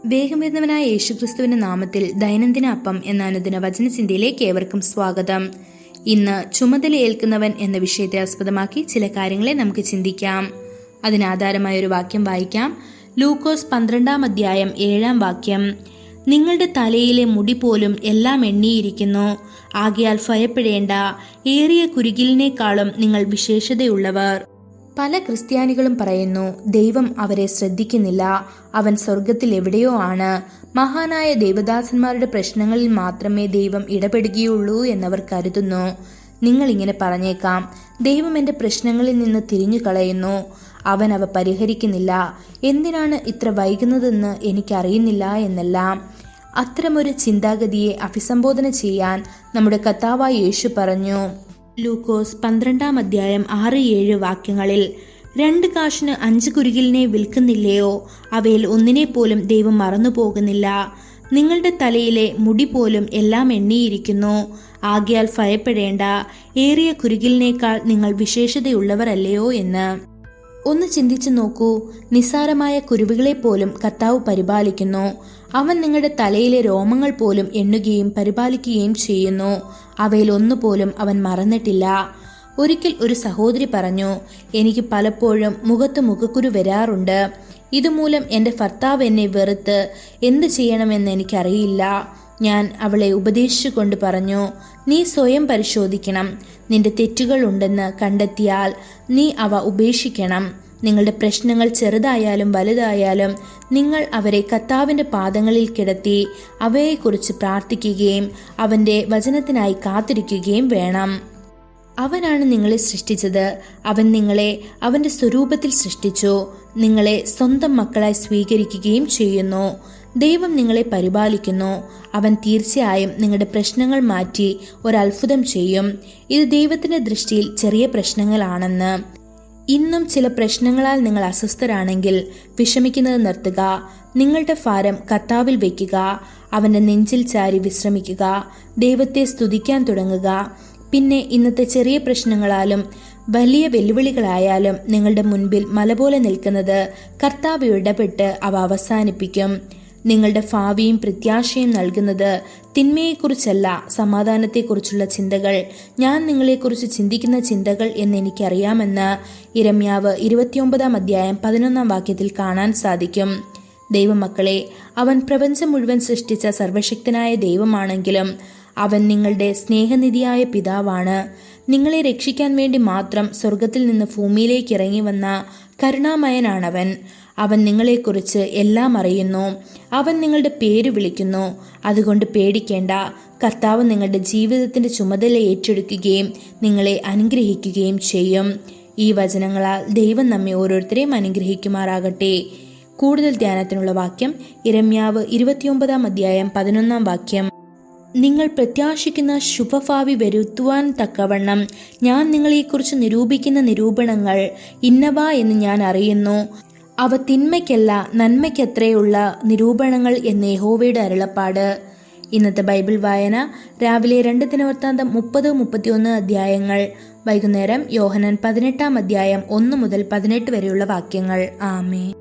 വേഗം യേശുക്രിസ്തുവിന്റെ നാമത്തിൽ ദൈനംദിന അപ്പം എന്ന അനുദിന വചനചിന്തയിലേക്ക് ഏവർക്കും സ്വാഗതം. ഇന്ന് ചുമതലയേൽക്കുന്നവൻ എന്ന വിഷയത്തെ ആസ്പദമാക്കി ചില കാര്യങ്ങളെ നമുക്ക് ചിന്തിക്കാം. അതിനാധാരമായ ഒരു വാക്യം വായിക്കാം. ലൂക്കോസ് 12-ാം അധ്യായം 7-ാം വാക്യം. നിങ്ങളുടെ തലയിലെ മുടി പോലും എല്ലാം എണ്ണിയിരിക്കുന്നു, ആകയാൽ ഭയപ്പെടേണ്ട, ഏറിയ കുരുകിലിനേക്കാളും നിങ്ങൾ വിശേഷതയുള്ളവർ. പല ക്രിസ്ത്യാനികളും പറയുന്നു, ദൈവം അവരെ ശ്രദ്ധിക്കുന്നില്ല, അവൻ സ്വർഗത്തിൽ എവിടെയോ ആണ്, മഹാനായ ദൈവദാസന്മാരുടെ പ്രശ്നങ്ങളിൽ മാത്രമേ ദൈവം ഇടപെടുകയുള്ളൂ എന്നവർ കരുതുന്നു. നിങ്ങൾ ഇങ്ങനെ പറഞ്ഞേക്കാം, ദൈവം എൻ്റെ പ്രശ്നങ്ങളിൽ നിന്ന് തിരിഞ്ഞു കളയുന്നു, അവൻ അവ പരിഹരിക്കുന്നില്ല, എന്തിനാണ് ഇത്ര വൈകുന്നതെന്ന് എനിക്കറിയുന്നില്ല എന്നെല്ലാം. അത്തരമൊരു ചിന്താഗതിയെ അഭിസംബോധന ചെയ്യാൻ നമ്മുടെ കർത്താവായ യേശു പറഞ്ഞു. ലൂക്കോസ് 12-ാം അധ്യായം 6-7 വാക്യങ്ങളിൽ, 2 കാശിന് 5 കുരുകിലിനെ വിൽക്കുന്നില്ലയോ, അവയിൽ ഒന്നിനെ പോലും ദൈവം മറന്നു പോകുന്നില്ല. നിങ്ങളുടെ തലയിലെ മുടി പോലും എല്ലാം എണ്ണിയിരിക്കുന്നു, ആകയാൽ ഭയപ്പെടേണ്ട, ഏറിയ കുരുകിലിനേക്കാൾ നിങ്ങൾ വിശേഷതയുള്ളവരല്ലയോ എന്ന്. ഒന്ന് ചിന്തിച്ചു നോക്കൂ, നിസ്സാരമായ കുരുവികളെ പോലും കർത്താവ് പരിപാലിക്കുന്നു. അവൻ നിങ്ങളുടെ തലയിലെ രോമങ്ങൾ പോലും എണ്ണുകയും പരിപാലിക്കുകയും ചെയ്യുന്നു. അവയിൽ ഒന്നുപോലും അവൻ മറന്നിട്ടില്ല. ഒരിക്കൽ ഒരു സഹോദരി പറഞ്ഞു, എനിക്ക് പലപ്പോഴും മുഖത്ത് മുഖക്കുരു വരാറുണ്ട്. ഇതുമൂലം എൻ്റെ ഭർത്താവ് എന്നെ വെറുത്ത് എന്ത് ചെയ്യണമെന്ന് എനിക്കറിയില്ല. ഞാൻ അവളെ ഉപദേശിച്ചുകൊണ്ട് പറഞ്ഞു, നീ സ്വയം പരിശോധിക്കണം. നിന്റെ തെറ്റുകൾ ഉണ്ടെന്ന് കണ്ടെത്തിയാൽ നീ അവ ഉപേക്ഷിക്കണം. നിങ്ങളുടെ പ്രശ്നങ്ങൾ ചെറുതായാലും വലുതായാലും നിങ്ങൾ അവരെ കർത്താവിൻ്റെ പാദങ്ങളിൽ കിടത്തി അവയെക്കുറിച്ച് പ്രാർത്ഥിക്കുകയും അവൻ്റെ വചനത്തിനായി കാത്തിരിക്കുകയും വേണം. അവനാണ് നിങ്ങളെ സൃഷ്ടിച്ചത്. അവൻ നിങ്ങളെ അവൻ്റെ സ്വരൂപത്തിൽ സൃഷ്ടിച്ചു. നിങ്ങളെ സ്വന്തം മക്കളായി സ്വീകരിക്കുകയും ചെയ്യുന്നു. ദൈവം നിങ്ങളെ പരിപാലിക്കുന്നു. അവൻ തീർച്ചയായും നിങ്ങളുടെ പ്രശ്നങ്ങൾ മാറ്റി ഒരത്ഭുതം ചെയ്യും. ഇത് ദൈവത്തിൻ്റെ ദൃഷ്ടിയിൽ ചെറിയ പ്രശ്നങ്ങളാണെന്ന്. ഇന്നും ചില പ്രശ്നങ്ങളാൽ നിങ്ങൾ അസ്വസ്ഥരാണെങ്കിൽ വിഷമിക്കുന്നത് നിർത്തുക. നിങ്ങളുടെ ഭാരം കർത്താവിൽ വയ്ക്കുക. അവൻ്റെ നെഞ്ചിൽ ചാരി വിശ്രമിക്കുക. ദൈവത്തെ സ്തുതിക്കാൻ തുടങ്ങുക. പിന്നെ ഇന്നത്തെ ചെറിയ പ്രശ്നങ്ങളാലും വലിയ വെല്ലുവിളികളായാലും നിങ്ങളുടെ മുൻപിൽ മല പോലെ നിൽക്കുന്നത് കർത്താവ് ഇടപെട്ട് അവ അവസാനിപ്പിക്കും. നിങ്ങളുടെ ഭാവിയും പ്രത്യാശയും നൽകുന്നത് തിന്മയെക്കുറിച്ചല്ല, സമാധാനത്തെക്കുറിച്ചുള്ള ചിന്തകൾ. ഞാൻ നിങ്ങളെക്കുറിച്ച് ചിന്തിക്കുന്ന ചിന്തകൾ എന്ന് എനിക്കറിയാമെന്ന് യിരെമ്യാവ് 29-ാം അധ്യായം 11-ാം വാക്യത്തിൽ കാണാൻ സാധിക്കും. ദൈവമക്കളെ, അവൻ പ്രപഞ്ചം മുഴുവൻ സൃഷ്ടിച്ച സർവശക്തനായ ദൈവമാണെങ്കിലും അവൻ നിങ്ങളുടെ സ്നേഹനിധിയായ പിതാവാണ്. നിങ്ങളെ രക്ഷിക്കാൻ വേണ്ടി മാത്രം സ്വർഗത്തിൽ നിന്ന് ഭൂമിയിലേക്ക് ഇറങ്ങി വന്ന കരുണാമയനാണവൻ. അവൻ നിങ്ങളെക്കുറിച്ച് എല്ലാം അറിയുന്നു. അവൻ നിങ്ങളുടെ പേര് വിളിക്കുന്നു. അതുകൊണ്ട് പേടിക്കേണ്ട. കർത്താവ് നിങ്ങളുടെ ജീവിതത്തിൻ്റെ ചുമതല ഏറ്റെടുക്കുകയും നിങ്ങളെ അനുഗ്രഹിക്കുകയും ചെയ്യും. ഈ വചനങ്ങളാൽ ദൈവം നമ്മെ ഓരോരുത്തരെയും അനുഗ്രഹിക്കുമാറാകട്ടെ. കൂടുതൽ ധ്യാനത്തിനുള്ള വാക്യം യിരെമ്യാവ് 29-ാം അധ്യായം 11-ാം വാക്യം. നിങ്ങൾ പ്രത്യാശിക്കുന്ന ശുഭഭാവി വരുത്തുവാൻ തക്കവണ്ണം ഞാൻ നിങ്ങളെക്കുറിച്ച് നിരൂപിക്കുന്ന നിരൂപണങ്ങൾ ഇന്നവ എന്ന് ഞാൻ അറിയുന്നു. അവ തിന്മയ്ക്കല്ല നന്മയ്ക്കത്രയുള്ള നിരൂപണങ്ങൾ എന്ന് യഹോവയുടെ അരുളപ്പാട്. ഇന്നത്തെ ബൈബിൾ വായന രാവിലെ 2 ദിനവൃത്താന്തം 30-31 അധ്യായങ്ങൾ, വൈകുന്നേരം യോഹന്നാൻ 18-ാം അധ്യായം 1 മുതൽ 18 വരെയുള്ള വാക്യങ്ങൾ. ആമേൻ.